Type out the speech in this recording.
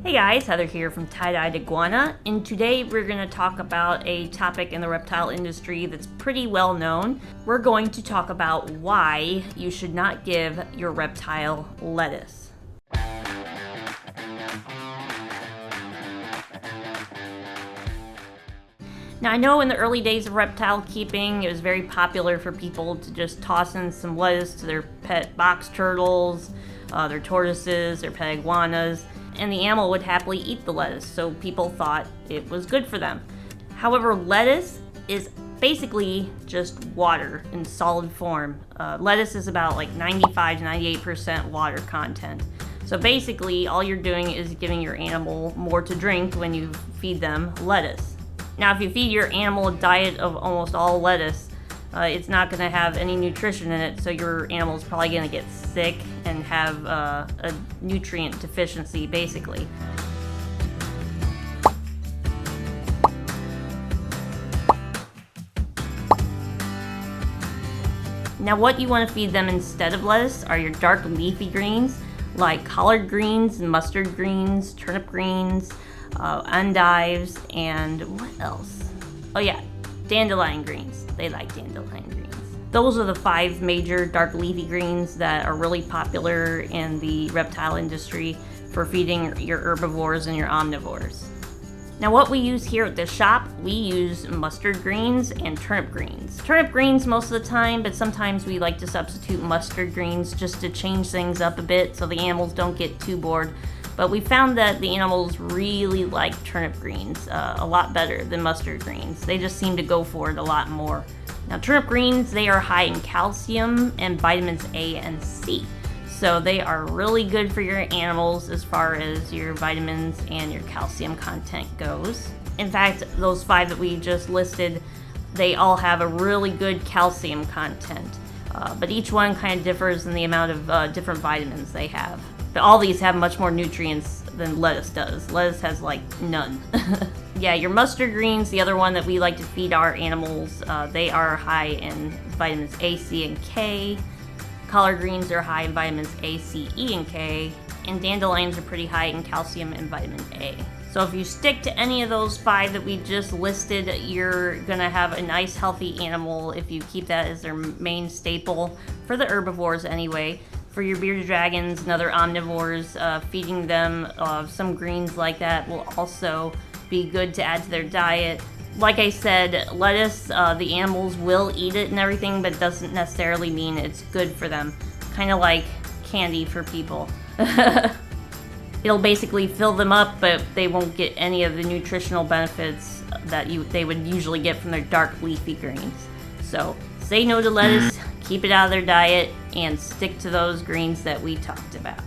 Hey guys, Heather here from Tye-Dyed Iguana, and today we're going to talk about a topic in the reptile industry that's pretty well known. We're going to talk about why you should not give your reptile lettuce. Now, I know in the early days of reptile keeping, it was very popular for people to just toss in some lettuce to their pet box turtles, their tortoises, their pet iguanas, and the animal would happily eat the lettuce, so people thought it was good for them. However, lettuce is basically just water in solid form. Lettuce is about like 95 to 98% water content. So basically, all you're doing is giving your animal more to drink when you feed them lettuce. Now, if you feed your animal a diet of almost all lettuce, it's not going to have any nutrition in it, so your animal is probably going to get sick and have a nutrient deficiency, basically. Now, what you want to feed them instead of lettuce are your dark leafy greens, like collard greens, mustard greens, turnip greens, endives, and what else? Oh yeah, dandelion greens. They like dandelion greens. Those are the 5 major dark leafy greens that are really popular in the reptile industry for feeding your herbivores and your omnivores. Now, what we use here at the shop, we use mustard greens and turnip greens. Turnip greens most of the time, but sometimes we like to substitute mustard greens just to change things up a bit so the animals don't get too bored. But we found that the animals really like turnip greens a lot better than mustard greens. They just seem to go for it a lot more. Now, turnip greens, they are high in calcium and vitamins A and C. So they are really good for your animals as far as your vitamins and your calcium content goes. In fact, those 5 that we just listed, they all have a really good calcium content. But each one kind of differs in the amount of different vitamins they have. But all these have much more nutrients than lettuce does. Lettuce has like none. Yeah, your mustard greens, the other one that we like to feed our animals, they are high in vitamins A, C, and K. Collard greens are high in vitamins A, C, E, and K. And dandelions are pretty high in calcium and vitamin A. So if you stick to any of those 5 that we just listed, you're gonna have a nice healthy animal if you keep that as their main staple, for the herbivores anyway. For your bearded dragons and other omnivores, feeding them some greens like that will also be good to add to their diet. Like I said, lettuce, the animals will eat it and everything, but doesn't necessarily mean it's good for them. Kind of like candy for people. It'll basically fill them up, but they won't get any of the nutritional benefits that they would usually get from their dark leafy greens. So say no to lettuce, keep it out of their diet, and stick to those greens that we talked about.